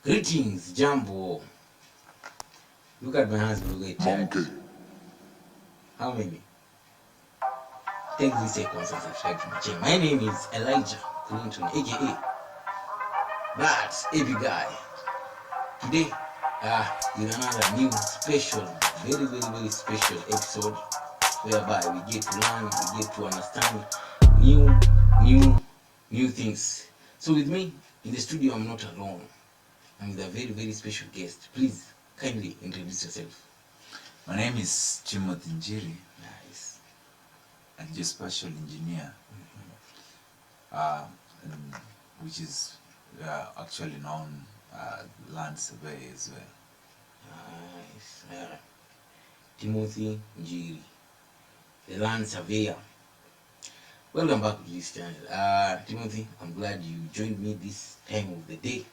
Greetings, Jumbo. Look at my hands, look at Monkey. How many? Take this seconds and subscribe to my channel. My name is Elijah Clintone, aka that Epic Guy. Today, with another new special, very special episode whereby we get to learn, we get to understand new things. So with me in the studio, I'm not alone. I'm with a very special guest. Please kindly introduce yourself. My name is NJIRI, Nice. a geospatial engineer, which is actually known land survey as well. Nice. Timothy NJIRI, the land surveyor. Welcome back to this channel. Timothy, I'm glad you joined me this time of the day.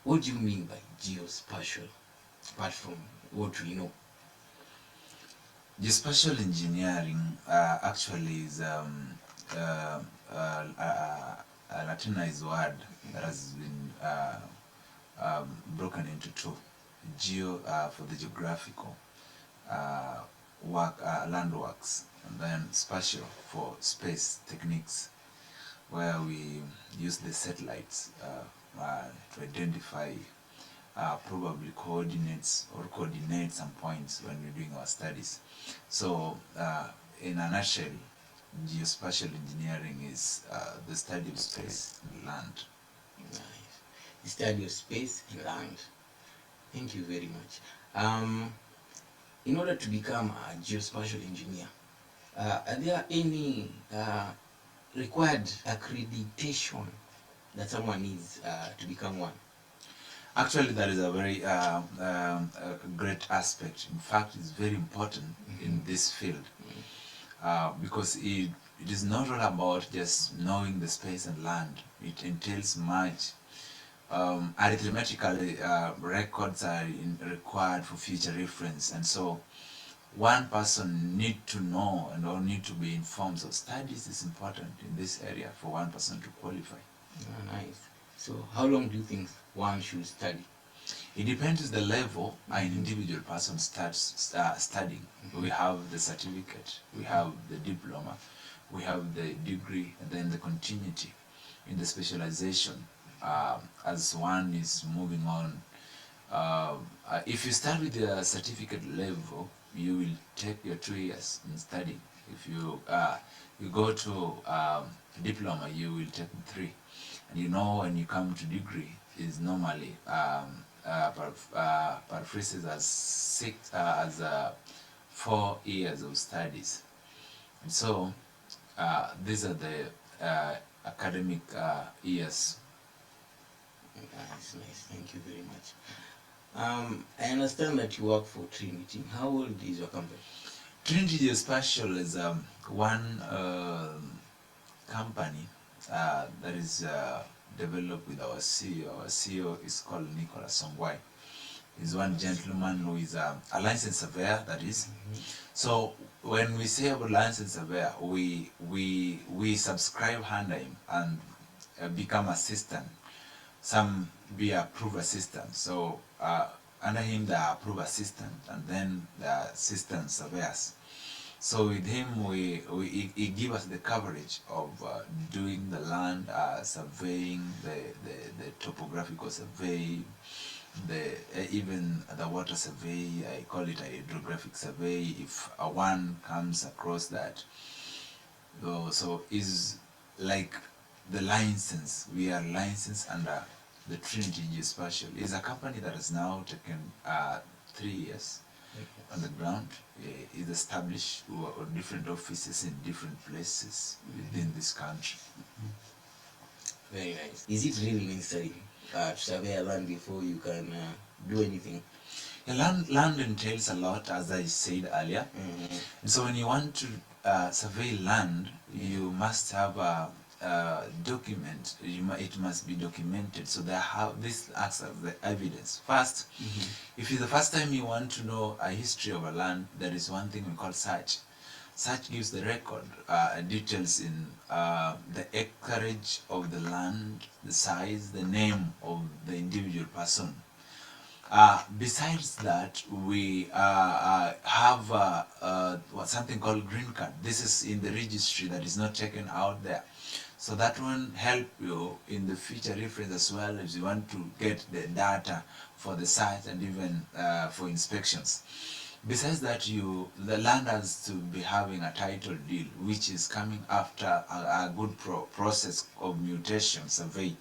What do you mean by geospatial, apart from what we know? Geospatial engineering actually is a Latinized word that has been broken into two. Geo for the geographical land works, and then spatial for space techniques, where we use the satellites to identify probably coordinates or coordinate some points when we're doing our studies. So in a nutshell, geospatial engineering is the study of space and land. Nice. The study of space and land. Thank you very much. In order to become a geospatial engineer, are there any required accreditation that someone needs to become one? Actually, that is a very great aspect. In fact, it's very important in this field because it is not all about just knowing the space and land. It entails much. Arithmetically, records are required for future reference, and so one person need to know and or need to be informed. So studies is important in this area for one person to qualify. Nice. So how long do you think one should study? It depends on the level an individual person starts studying. We have the certificate, we have the diploma, we have the degree, and then the continuity in the specialization as one is moving on. If you start with the certificate level, you will take your 2 years in studying. If you go to diploma, you will take 3. And you know, when you come to degree, is normally paraphrases as 4 years of studies. And so these are the academic years. Nice. Thank you very much. I understand that you work for Trinity. How old is your company? Trinity Geospatial is one company that is developed with our CEO. Our CEO is called Nicholas Songwai. He's one gentleman who is a licensed surveyor, that is. So when we say about licensed surveyor, we subscribe under him and become assistant. Some be approved assistant. So under him the approved assistant, and then the assistant surveyors. So with him, he give us the coverage of doing the land surveying, the topographical survey, even the water survey. I call it a hydrographic survey if one comes across that. So is like the license. We are licensed under the Trinity Geospatial. It's a company that has now taken 3 years on the ground. Is established different offices in different places within this country. Very nice. Is it really necessary to survey a land before you can do anything? Yeah, land entails a lot, as I said earlier. And so when you want to survey land, you must have a document. It must be documented. So this acts as the evidence. First, if it's the first time you want to know a history of a land, there is one thing we call search. Such gives the record details in the acreage of the land, the size, the name of the individual person. Besides that, we have something called green card. This is in the registry that is not taken out there. So that one help you in the future reference as well if you want to get the data for the site and even for inspections. Besides that, the land has to be having a title deed, which is coming after a good process of mutation survey.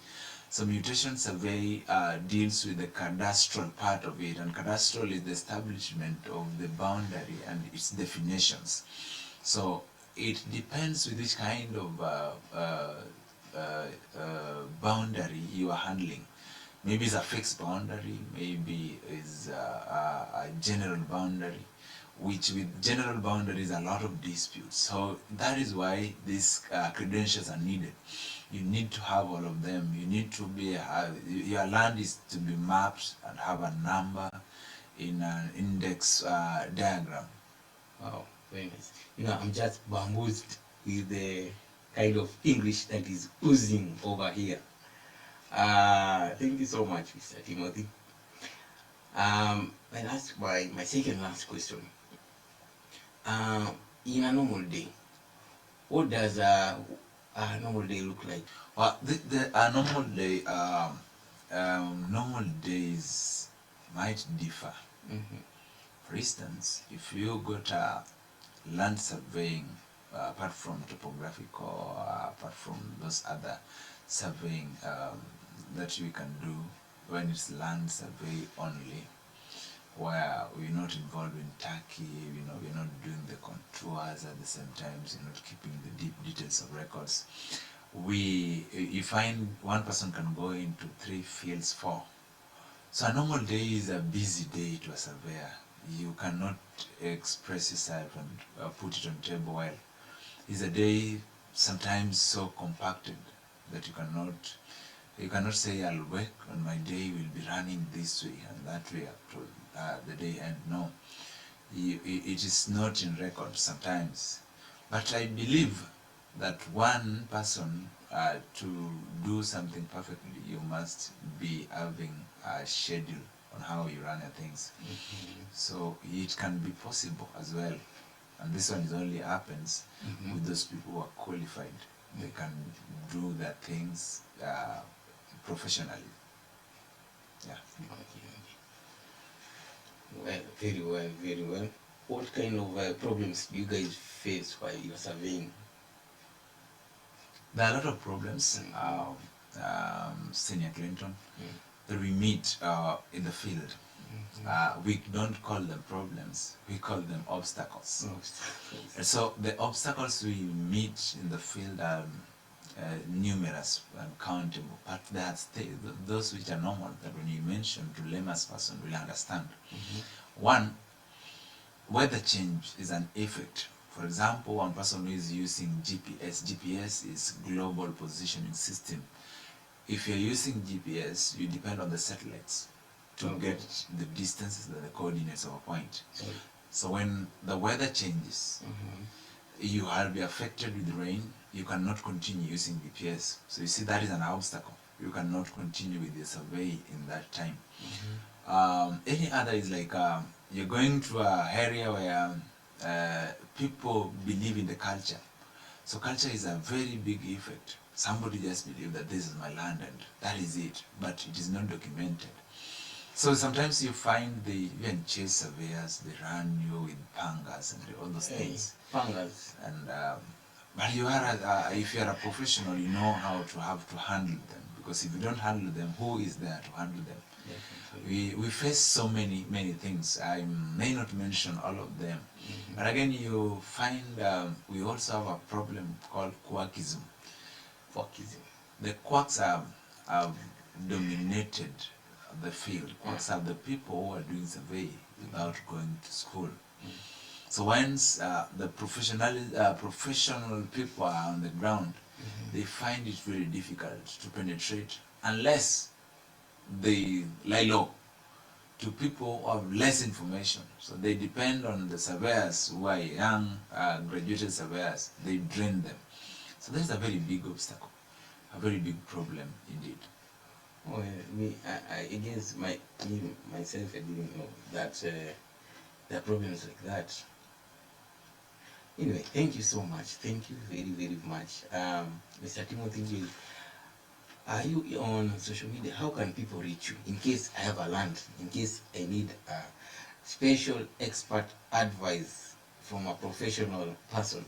So mutation survey deals with the cadastral part of it, and cadastral is the establishment of the boundary and its definitions. So it depends with which kind of boundary you are handling. Maybe it's a fixed boundary, maybe it's a general boundary, which with general boundaries a lot of disputes. So that is why these credentials are needed. You need to have all of them. You need to be, your land is to be mapped and have a number in an index diagram. Wow, very nice. I'm just bamboozled with the kind of English that is oozing over here. Thank you so much, Mr. Timothy. My second last question. In a normal day, what does a normal day look like? Well, a normal days might differ. For instance, if you got a land surveying, apart from topographical, apart from those other surveying that we can do when it's land survey only, where we're not involved in Turkey, we're not doing the contours at the same time, you're not keeping the deep details of records. You find one person can go into 3 fields, 4. So a normal day is a busy day to a surveyor. You cannot express yourself and put it on table well. It's a day sometimes so compacted that you cannot say I'll work on my day, will be running this way and that way up to the day end. No, it is not in record sometimes. But I believe that one person to do something perfectly, you must be having a schedule on how you run your things. So it can be possible as well. And this one is only happens with those people who are qualified. They can do their things professionally. Yeah. Well, very well, very well. What kind of problems do you guys face while you're surveying? There are a lot of problems, Senior Clintone, that we meet in the field. We don't call them problems, we call them obstacles. And so the obstacles we meet in the field are numerous and countable, but there are those which are normal that when you mention to layman's person will understand. One, weather change is an effect. For example, one person who is using GPS. GPS is Global Positioning System. If you're using GPS, you depend on the satellites to get the distances and the coordinates of a point. So when the weather changes, you will be affected with rain, you cannot continue using GPS. So you see that is an obstacle. You cannot continue with the survey in that time. Any other is like you're going to an area where people believe in the culture. So culture is a very big effect. Somebody just believes that this is my land and that is it, but it is not documented. So sometimes you find even chase surveyors, they run you with pangas and all those things. Pangas. And but if you are a professional, you know how to handle them, because if you don't handle them, who is there to handle them? We face so many things. I may not mention all of them, but again, you find we also have a problem called quackism. The quacks have dominated the field. Quacks are the people who are doing survey without going to school. So once the professional people are on the ground, they find it very difficult to penetrate unless they lie low. to people who have less information. So they depend on the surveyors who are young, graduated surveyors. They drain them. So that's a very big obstacle, a very big problem indeed. Oh, I guess myself, I didn't know that there are problems like that. Anyway, thank you so much. Thank you very, very much. Mr. Timothy Gill, are you on social media? How can people reach you in case I have a land, in case I need a special expert advice from a professional person?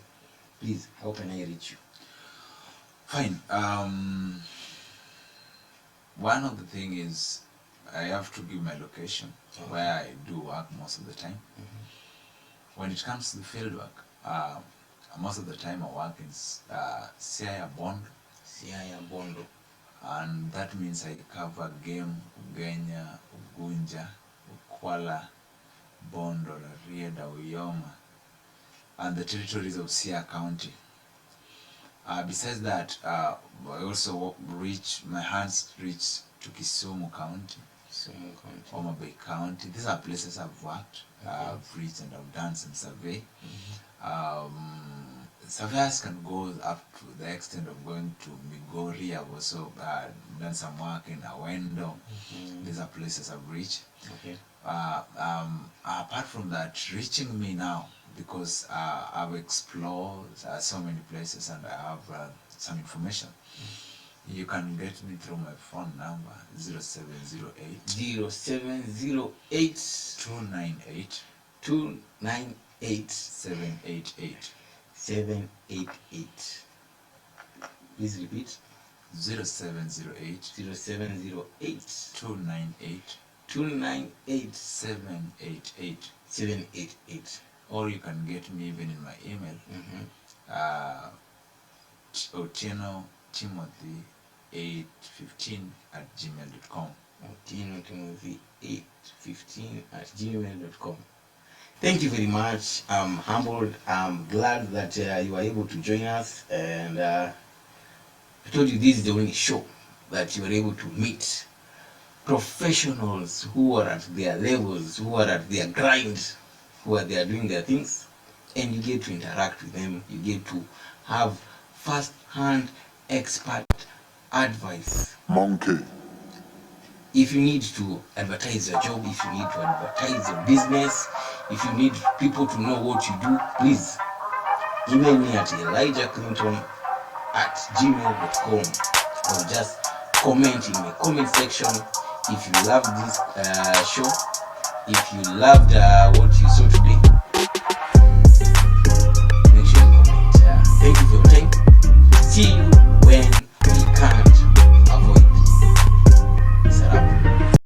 Please, how can I reach you? Fine. One of the thing is I have to give my location where I do work most of the time. When it comes to the field work, most of the time I work in Siaya Bondo, and that means I cover Game, Ugenya, Ugunja, Ukwala, Bondo, Rieda, Uyoma, and the territories of Siaya County. Besides that, I also my hands reach to Kisumu County, Homa Bay County. These are places I've worked, I've reached, and I've done some survey. Surveyors can go up to the extent of going to Migori. I've also done some work in Awendo. These are places I've reached. Apart from that, reaching me now, because I've explored so many places and I have some information. You can get me through my phone number 0708 298 788. 788. Please repeat. 0708 298 788. Or you can get me even in my email. Otieno Timothy 815@gmail.com. Otieno Timothy 815@gmail.com. Thank you very much. I'm humbled. I'm glad that you were able to join us, and I told you this is the only show that you are able to meet professionals who are at their levels, who are at their grind, who are there doing their things, and you get to interact with them. You get to have first-hand expert advice. Monkey. If you need to advertise your job, if you need to advertise your business, if you need people to know what you do, please email me at elijahclinton@gmail.com, or just comment in the comment section if you loved this show, if you loved what